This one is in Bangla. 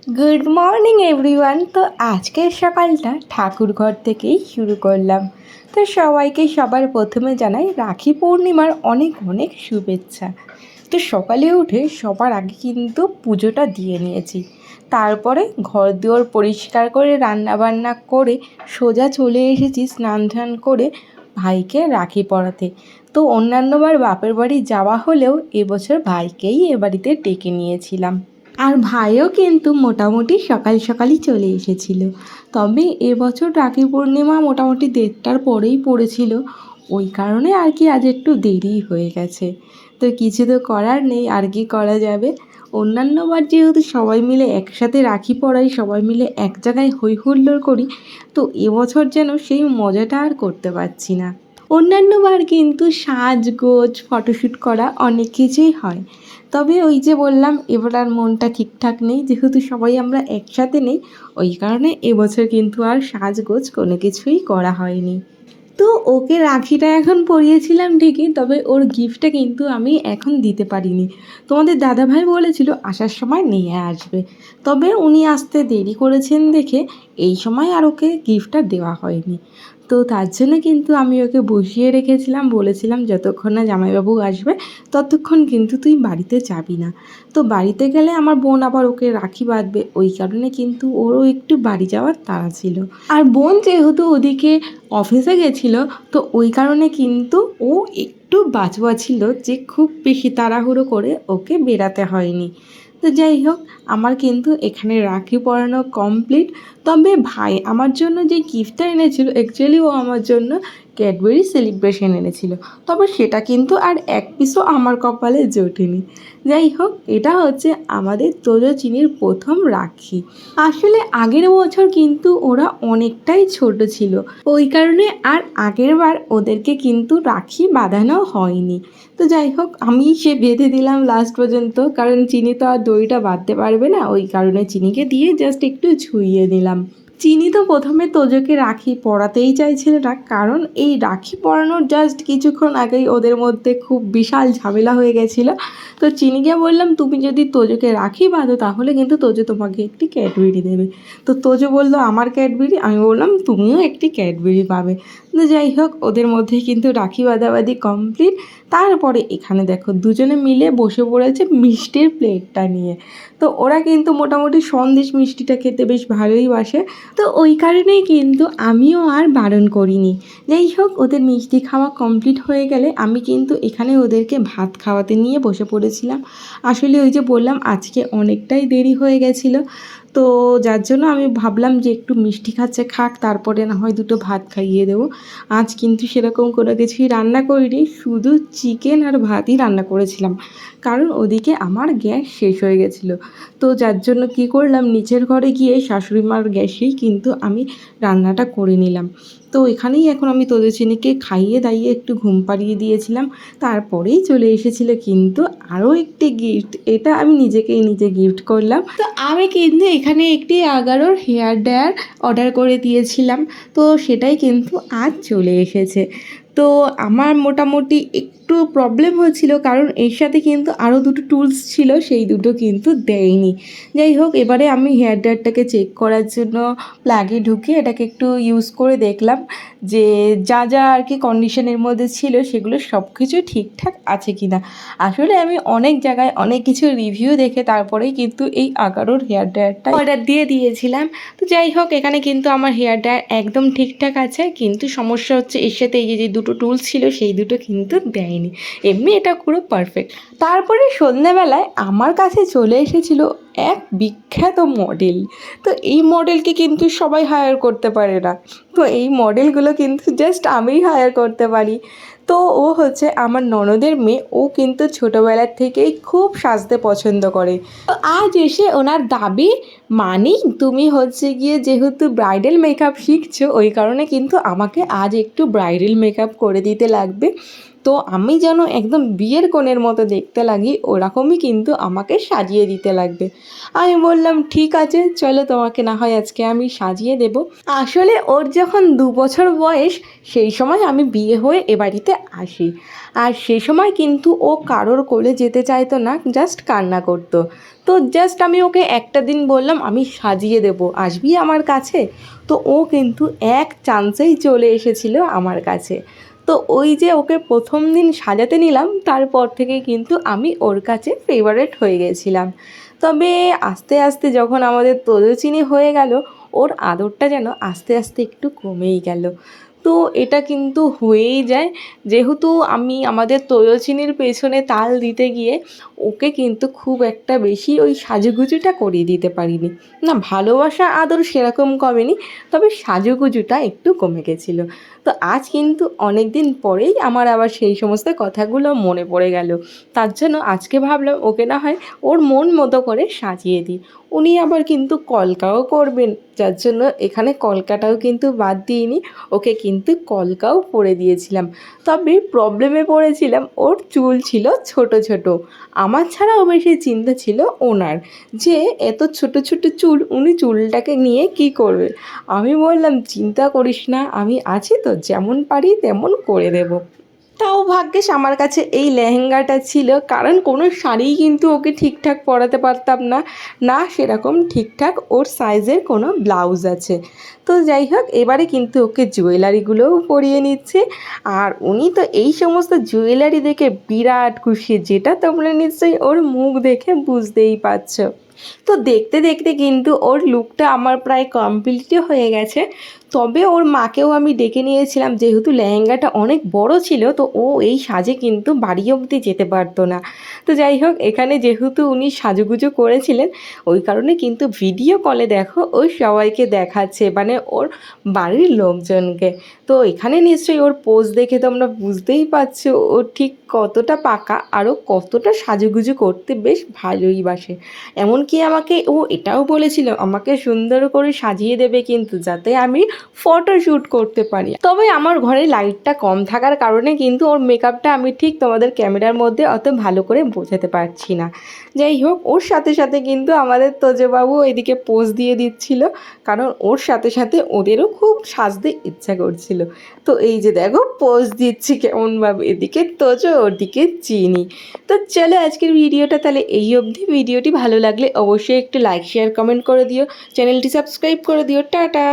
Good morning everyone. তো আজকের সকালটা ঠাকুর ঘর থেকেই শুরু করলাম। তো সবাইকে সবার প্রথমে জানাই রাখি পূর্ণিমার অনেক অনেক শুভেচ্ছা। তো সকালে উঠে সবার আগে কিন্তু পুজোটা দিয়ে নিয়েছি, তারপরে ঘর দুয়ার পরিষ্কার করে রান্নাবান্না করে সোজা চলে এসেছি স্নান টান করে ভাইকে রাখি পরাতে। তো অন্যান্যবার বাপের বাড়ি যাওয়া হলেও এবছর ভাইকেই এ বাড়িতে ডেকে নিয়েছিলাম। আর ভাইও কিন্তু মোটামুটি সকাল সকালই চলে এসেছিল। তবে এবছর রাখি পূর্ণিমা মোটামুটি 1:30টার পরেই পড়েছিল, ওই কারণে আর কি আজ একটু দেরি হয়ে গেছে। তো কিছু তো করার নেই, আর কি করা যাবে। অন্যান্যবার যেহেতু সবাই মিলে একসাথে রাখি পরাই, সবাই মিলে এক জায়গায় হই হুল্লোড় করি, তো এবছর যেন সেই মজাটা আর করতে পারছি না। অন্যান্যবার কিন্তু সাজগোজ ফটোশ্যুট করা অনেক কিছুই হয়, তবে ওই যে বললাম এবার আর মনটা ঠিকঠাক নেই, যেহেতু সবাই আমরা একসাথে নেই, ওই কারণে এবছর কিন্তু আর সাজগোজ কোনো কিছুই করা হয়নি। তো ওকে রাখিটা এখন পরিয়েছিলাম ঠিকই, তবে ওর গিফটটা কিন্তু আমি এখন দিতে পারিনি। তোমাদের দাদাভাই বলেছিল আসার সময় নিয়ে আসবে, তবে উনি আসতে দেরি করেছেন দেখে এই সময় আর ওকে গিফটটা দেওয়া হয়নি। তো তার জন্য কিন্তু আমি ওকে বসিয়ে রেখেছিলাম, বলেছিলাম যতক্ষণ না জামাইবাবু আসবে ততক্ষণ কিন্তু তুই বাড়িতে যাবি না। তো বাড়িতে গেলে আমার বোন আবার ওকে রাখি বাঁধবে, ওই কারণে কিন্তু ওরও একটু বাড়ি যাওয়ার তাড়া ছিল। আর বোন যেহেতু ওদিকে অফিসে গেছিলো, তো ওই কারণে কিন্তু ও একটু বাঁচোয়া ছিল, যে খুব বেশি তাড়াহুড়ো করে ওকে বেরাতে হয়নি। তো যাই হোক, আমার কিন্তু এখানে রাখি পরানো কমপ্লিট। তবে ভাই আমার জন্য যে গিফটটা এনেছিল, অ্যাকচুয়ালি ও আমার জন্য ক্যাডবেরি সেলিব্রেশন এনেছিল, তবে সেটা কিন্তু আর এক পিসও আমার কপালে জোটেনি। যাই হোক, এটা হচ্ছে আমাদের তোজো চিনির প্রথম রাখি। আসলে আগের বছর কিন্তু ওরা অনেকটাই ছোট ছিল, ওই কারণে আর আগের বার ওদেরকে কিন্তু রাখি বাঁধানো হয়নি। তো যাই হোক, আমি সে বেঁধে দিলাম লাস্ট পর্যন্ত, কারণ চিনি তো আর দড়িটা বাঁধতে পারবে না, ওই কারণে চিনিকে দিয়ে জাস্ট একটু ছুঁইয়ে দিলাম। চিনি তো প্রথমে তোজোকে রাখি পরাতেই চাইছিল না, কারণ এই রাখি পরানোর জাস্ট কিছুক্ষণ আগেই ওদের মধ্যে খুব বিশাল ঝামেলা হয়ে গেছিলো। তো চিনিকে বললাম তুমি যদি তোজোকে রাখি বাঁধো তাহলে কিন্তু তোজো তোমাকে একটি ক্যাডবেরি দেবে। তো তোজো বললো আমার ক্যাডবেরি, আমি বললাম তুমিও একটি ক্যাডবেরি পাবে। তো যাই হোক, ওদের মধ্যে কিন্তু রাখি বাঁধাবাঁধি কমপ্লিট। তারপরে এখানে দেখো দুজনে মিলে বসে পড়েছে মিষ্টির প্লেটটা নিয়ে। তো ওরা কিন্তু মোটামুটি সন্দেশ মিষ্টিটা খেতে বেশ ভালোই বাসে, তো ওই কারণেই কিন্তু আমিও আর বারণ করিনি। যাই হোক, ওদের মিষ্টি খাওয়া কমপ্লিট হয়ে গেলে আমি কিন্তু এখানে ওদেরকে ভাত খাওয়াতে নিয়ে বসে পড়েছিলাম। আসলে ওই যে বললাম আজকে অনেকটাই দেরি হয়ে গেছিলো, তো যার জন্য আমি ভাবলাম যে একটু মিষ্টি খাচ্ছে খাক, তারপরে না হয় দুটো ভাত খাইয়ে দেবো। আজ কিন্তু সেরকম কোনো কিছুই রান্না করিনি, শুধু চিকেন আর ভাতই রান্না করেছিলাম, কারণ ওদিকে আমার গ্যাস শেষ হয়ে গেছিলো। তো যার জন্য কি করলাম, নিচের ঘরে গিয়ে শাশুড়ি মার গ্যাসেই কিন্তু আমি রান্নাটা করে নিলাম। তো এখানেই এখন আমি তোদের চিনিকে খাইয়ে দাইয়ে একটু ঘুম পাড়িয়ে দিয়েছিলাম, তারপরেই চলে এসেছিলো কিন্তু আরও একটি গিফট। এটা আমি নিজেকেই নিজে গিফট করলাম। তো আমি কিন্তু এখানে একটি আগারোর হেয়ার ড্রায়ার অর্ডার করে দিয়েছিলাম, তো সেটাই কিন্তু আজ চলে এসেছে। তো আমার মোটামুটি একটু প্রবলেম হচ্ছিল, কারণ এর সাথে কিন্তু আরও দুটো টুলস ছিল, সেই দুটো কিন্তু দেয়নি। যাই হোক, এবারে আমি হেয়ার ড্রায়ারটাকে চেক করার জন্য প্লাগে ঢুকিয়ে এটাকে একটু ইউজ করে দেখলাম যে যা যা আর কি কন্ডিশনের মধ্যে ছিল সেগুলো সব কিছু ঠিকঠাক আছে কি না। আসলে আমি অনেক জায়গায় অনেক কিছু রিভিউ দেখে তারপরেই কিন্তু এই আগারোর হেয়ার ড্রায়ারটা অর্ডার দিয়ে দিয়েছিলাম। তো যাই হোক, এখানে কিন্তু আমার হেয়ার ড্রায়ার একদম ঠিকঠাক আছে, কিন্তু সমস্যা হচ্ছে এর সাথে এই যে দুটো টুলস ছিল সেই দুটো কিন্তু দেয়নি। এমনি এটা পুরো পারফেক্ট। তারপরে সন্ধ্যাবেলায় আমার কাছে চলে এসেছিল এক বিখ্যাত মডেল। তো এই মডেলকে কিন্তু সবাই হায়ার করতে পারে না, তো এই মডেলগুলো কিন্তু জাস্ট আমিই হায়ার করতে পারি। তো ও হচ্ছে আমার ননদের মেয়ে, ও কিন্তু ছোটোবেলার থেকেই খুব সাজতে পছন্দ করে। তো আজ এসে ওনার দাবি মানি তুমি হচ্ছে গিয়ে যেহেতু ব্রাইডাল মেকআপ শিখছো, ওই কারণে কিন্তু আমাকে আজ একটু ব্রাইডাল মেকআপ করে দিতে লাগবে। তো আমি যেন একদম বিয়ের কনের মতো দেখতে লাগি, ওরকমই কিন্তু আমাকে সাজিয়ে দিতে লাগবে। আমি বললাম ঠিক আছে চলো, তোমাকে না হয় আজকে আমি সাজিয়ে দেব। আসলে ওর যখন 2 বছর বয়স সেই সময় আমি বিয়ে হয়ে এ বাড়িতে আসি। আর সে সময় কিন্তু ও কারোর কোলে যেতে চাইতো না, জাস্ট কান্না করতো। তো জাস্ট আমি ওকে একটা দিন বললাম আমি সাজিয়ে দেব, আসবি আমার কাছে? তো ও কিন্তু এক চান্সেই চলে এসেছিলো আমার কাছে। তো ওই যে ওকে প্রথম দিন সাজাতে নিলাম, তারপর থেকে কিন্তু আমি ওর কাছে ফেভারেট হয়ে গেছিলাম। তবে আস্তে আস্তে যখন আমাদের তোজচিনি হয়ে গেল, ওর আদরটা যেন আস্তে আস্তে একটু কমেই গেল। তো এটা কিন্তু হয়েই যায়, যেহেতু আমি আমাদের তোজচিনির পেছনে তাল দিতে গিয়ে ওকে কিন্তু খুব একটা বেশি ওই সাজুগুজুটা করিয়ে দিতে পারিনি। না, ভালোবাসা আদর সেরকম কমেনি, তবে সাজুগুজুটা একটু কমে গেছিলো। তো আজ কিন্তু অনেক দিন পরেই আমার আবার সেই সমস্ত কথাগুলো মনে পড়ে গেল। তার জন্য আজকে ভাবলাম ওকে না হয় ওর মন মতো করে সাজিয়ে দিই। উনি আবার কিন্তু কলকাও করবেন, যার জন্য এখানে কলকাটাও কিন্তু বাদ দিইনি, ওকে কিন্তু কলকাও পরে দিয়েছিলাম। তবে প্রবলেমে পড়েছিলাম, ওর চুল ছিল ছোট ছোট। আমার ছাড়াও বেশি চিন্তা ছিল ওনার, যে এত ছোট ছোট চুল, উনি চুলটাকে নিয়ে কি করবে। আমি বললাম চিন্তা করিস না, আমি আছি তো, যেমন পারি তেমন করে দেবো। তাও ভাগ্যিস আমার কাছে এই লেহেঙ্গাটা ছিল, কারণ কোনো শাড়িই কিন্তু ওকে ঠিকঠাক পরাতে পারতাম না, না সেরকম ঠিকঠাক ওর সাইজের কোনো ব্লাউজ আছে। তো যাই হোক, এবারে কিন্তু ওকে জুয়েলারিগুলোও পরিয়ে নিচ্ছে। আর উনি তো এই সমস্ত জুয়েলারি দেখে বিরাট খুশি, যেটা তোমরা নিশ্চয়ই ওর মুখ দেখে বুঝতেই পারছো। তো দেখতে দেখতে কিন্তু ওর লুকটা আমার প্রায় কমপ্লিটই হয়ে গেছে। তবে ওর মাকেও আমি ডেকে নিয়েছিলাম, যেহেতু লেহেঙ্গাটা অনেক বড় ছিল, তো ও এই সাজে কিন্তু বাড়ি অবধি যেতে পারতো না। তো যাই হোক, এখানে যেহেতু উনি সাজুগুজু করেছিলেন, ওই কারণে কিন্তু ভিডিও কলে দেখো ওই সবাইকে দেখাচ্ছে, মানে ওর বাড়ির লোকজনকে। তো এখানে নিশ্চয়ই ওর পোজ দেখে তোমরা বুঝতেই পারছো ও ঠিক কতটা পাকা, আরও কতটা সাজুগুজু করতে বেশ ভালোই বাসে। এমনকি আমাকে ও এটাও বলেছিল আমাকে সুন্দর করে সাজিয়ে দেবে, কিন্তু যাতে আমি ফটোশ্যুট করতে পারি। তবে আমার ঘরে লাইটটা কম থাকার কারণে কিন্তু ওর মেকআপটা আমি ঠিক তোমাদের ক্যামেরার মধ্যে অত ভালো করে বোঝাতে পারছি না। যাই হোক, ওর সাথে সাথে কিন্তু আমাদের তোজবাবু এদিকে পোজ দিয়ে দিচ্ছিল, কারণ ওর সাথে সাথে ওদেরও খুব সাজতে ইচ্ছা করছিল। তো এই যে দেখো পোজ দিচ্ছি কেমনভাবে, এদিকে তোজো ওদিকে চিনি। তো চলো আজকের ভিডিওটা তাহলে এই অবধি। ভিডিওটি ভালো লাগলে অবশ্যই একটু লাইক শেয়ার কমেন্ট করে দিও, চ্যানেলটি সাবস্ক্রাইব করে দিও। টাটা।